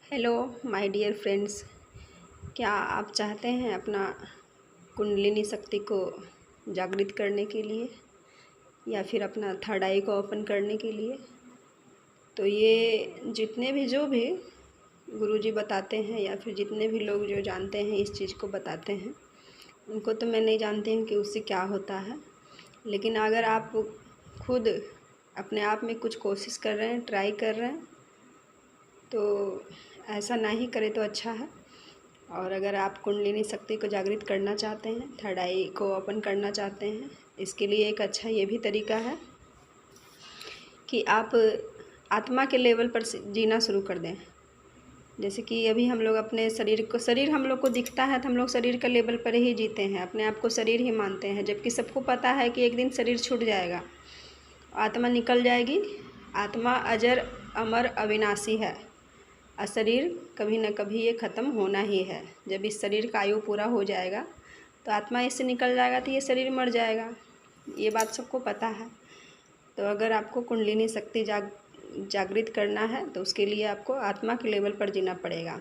Hello my dear friends. क्या आप चाहते हैं अपना कुंडलिनी शक्ति को जागृत करने के लिए या फिर अपना थर्ड आई को ओपन करने के लिए? तो ये जितने भी जो भी गुरुजी बताते हैं या फिर जितने भी लोग जो जानते हैं इस चीज़ को बताते हैं, उनको तो मैं नहीं जानती हूँ कि उससे क्या होता है। लेकिन अगर आप खुद अपने आप में कुछ कोशिश कर रहे हैं, ट्राई कर रहे हैं, तो ऐसा ना ही करें तो अच्छा है। और अगर आप कुंडलिनी शक्ति को जागृत करना चाहते हैं, थर्ड आई को ओपन करना चाहते हैं, इसके लिए एक अच्छा ये भी तरीका है कि आप आत्मा के लेवल पर जीना शुरू कर दें। जैसे कि अभी हम लोग अपने शरीर हम लोग को दिखता है तो हम लोग शरीर का लेवल पर ही जीते हैं, अपने आप को शरीर ही मानते हैं, जबकि सबको पता है कि एक दिन शरीर छूट जाएगा, आत्मा निकल जाएगी। आत्मा अजर अमर अविनाशी है और शरीर कभी न कभी ये ख़त्म होना ही है। जब इस शरीर का आयु पूरा हो जाएगा तो आत्मा इससे निकल जाएगा तो ये शरीर मर जाएगा। ये बात सबको पता है। तो अगर आपको कुंडलिनी शक्ति जागृत करना है तो उसके लिए आपको आत्मा के लेवल पर जीना पड़ेगा।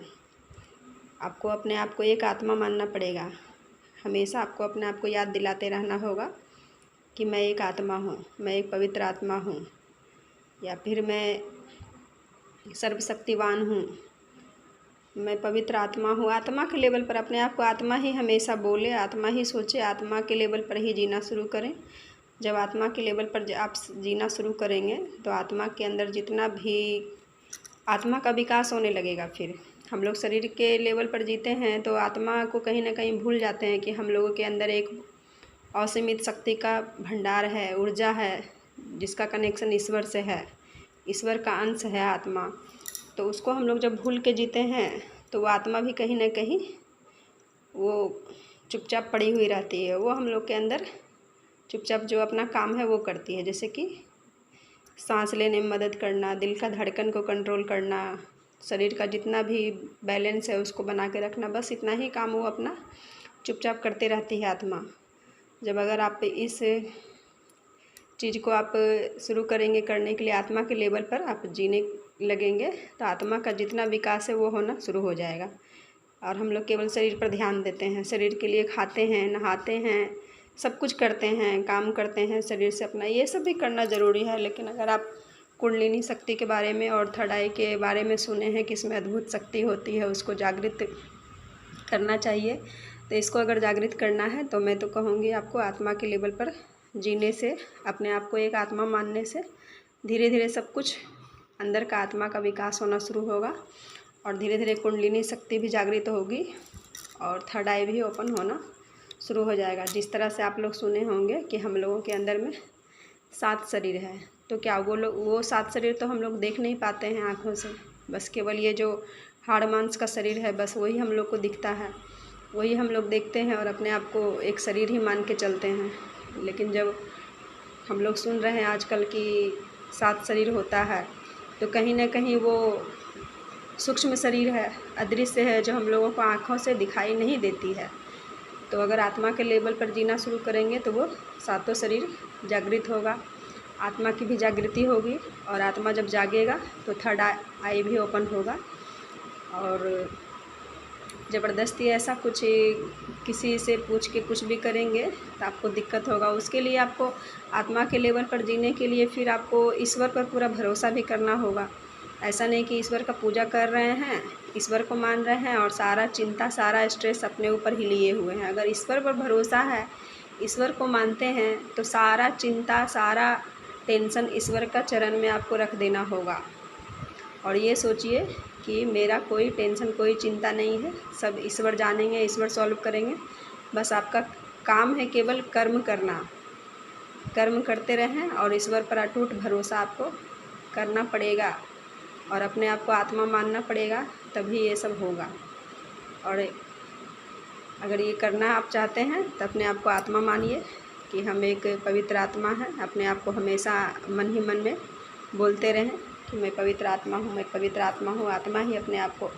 आपको अपने आप को एक आत्मा मानना पड़ेगा। हमेशा आपको अपने आप को याद दिलाते रहना होगा कि मैं एक आत्मा हूँ, मैं एक पवित्र आत्मा हूँ, या फिर मैं सर्वशक्तिवान हूँ, मैं पवित्र आत्मा हूँ। आत्मा के लेवल पर अपने आप को आत्मा ही हमेशा बोले, आत्मा ही सोचे, आत्मा के लेवल पर ही जीना शुरू करें। जब आत्मा के लेवल पर आप जीना शुरू करेंगे तो आत्मा के अंदर जितना भी आत्मा का विकास होने लगेगा। फिर हम लोग शरीर के लेवल पर जीते हैं तो आत्मा को कहीं ना कहीं भूल जाते हैं कि हम लोगों के अंदर एक असीमित शक्ति का भंडार है, ऊर्जा है, जिसका कनेक्शन ईश्वर से है, ईश्वर का अंश है आत्मा। तो उसको हम लोग जब भूल के जीते हैं तो वो आत्मा भी कहीं ना कहीं वो चुपचाप पड़ी हुई रहती है। वो हम लोग के अंदर चुपचाप जो अपना काम है वो करती है, जैसे कि सांस लेने में मदद करना, दिल का धड़कन को कंट्रोल करना, शरीर का जितना भी बैलेंस है उसको बना के रखना, बस इतना ही काम वो अपना चुपचाप करते रहती है आत्मा। जब अगर आप इस चीज़ को आप शुरू करेंगे करने के लिए, आत्मा के लेवल पर आप जीने लगेंगे, तो आत्मा का जितना विकास है वो होना शुरू हो जाएगा। और हम लोग केवल शरीर पर ध्यान देते हैं, शरीर के लिए खाते हैं, नहाते हैं, सब कुछ करते हैं, काम करते हैं शरीर से अपना, ये सब भी करना ज़रूरी है। लेकिन अगर आप कुंडलिनी शक्ति के बारे में और थर्ड आई के बारे में सुने हैं कि इसमें अद्भुत शक्ति होती है, उसको जागृत करना चाहिए। तो इसको अगर जागृत करना है तो मैं तो कहूँगी आपको आत्मा के लेवल पर जीने से, अपने आप को एक आत्मा मानने से धीरे धीरे सब कुछ अंदर का आत्मा का विकास होना शुरू होगा और धीरे धीरे कुंडलिनी शक्ति भी जागृत होगी और थर्ड आई भी ओपन होना शुरू हो जाएगा। जिस तरह से आप लोग सुने होंगे कि हम लोगों के अंदर में 7 शरीर है, तो क्या वो 7 शरीर तो हम लोग देख नहीं पाते हैं आँखों से, बस केवल ये जो हाड़ मांस का शरीर है बस वही हम लोग को दिखता है, वही हम लोग देखते हैं और अपने आप को एक शरीर ही मान के चलते हैं। लेकिन जब हम लोग सुन रहे हैं आजकल कि 7 शरीर होता है, तो कहीं ना कहीं वो सूक्ष्म शरीर है, अदृश्य है, जो हम लोगों को आँखों से दिखाई नहीं देती है। तो अगर आत्मा के लेवल पर जीना शुरू करेंगे तो वो 7 शरीर जागृत होगा, आत्मा की भी जागृति होगी और आत्मा जब जागेगा तो थर्ड आई भी ओपन होगा। और ज़बरदस्ती ऐसा कुछ किसी से पूछ के कुछ भी करेंगे तो आपको दिक्कत होगा। उसके लिए आपको आत्मा के लेवल पर जीने के लिए फिर आपको ईश्वर पर पूरा भरोसा भी करना होगा। ऐसा नहीं कि ईश्वर का पूजा कर रहे हैं, ईश्वर को मान रहे हैं और सारा चिंता, सारा स्ट्रेस अपने ऊपर ही लिए हुए हैं। अगर ईश्वर पर भरोसा है, ईश्वर को मानते हैं, तो सारा चिंता, सारा टेंशन ईश्वर का चरण में आपको रख देना होगा। और ये सोचिए कि मेरा कोई टेंशन, कोई चिंता नहीं है, सब ईश्वर जानेंगे, ईश्वर सॉल्व करेंगे। बस आपका काम है केवल कर्म करना, कर्म करते रहें और ईश्वर पर अटूट भरोसा आपको करना पड़ेगा और अपने आप को आत्मा मानना पड़ेगा, तभी ये सब होगा। और अगर ये करना आप चाहते हैं तो अपने आप को आत्मा मानिए कि हम एक पवित्र आत्मा है। अपने आप को हमेशा मन ही मन में बोलते रहें कि मैं पवित्र आत्मा हूँ, मैं पवित्र आत्मा हूँ। आत्मा ही अपने आप को,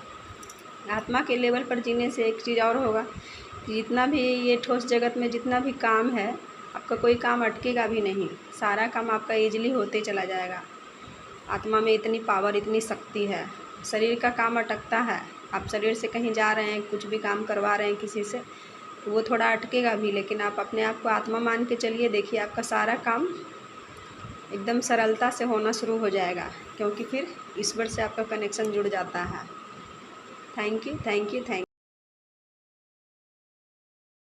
आत्मा के लेवल पर जीने से एक चीज़ और होगा कि जितना भी ये ठोस जगत में जितना भी काम है, आपका कोई काम अटकेगा भी नहीं, सारा काम आपका ईजिली होते चला जाएगा। आत्मा में इतनी पावर, इतनी शक्ति है, शरीर का काम अटकता है, आप शरीर से कहीं जा रहे हैं, कुछ भी काम करवा रहे हैं किसी से, तो वो थोड़ा अटकेगा भी, लेकिन आप अपने आप को आत्मा मान के चलिए, देखिए आपका सारा काम एकदम सरलता से होना शुरू हो जाएगा, क्योंकि फिर ईश्वर से आपका कनेक्शन जुड़ जाता है। Thank you, thank you, thank you.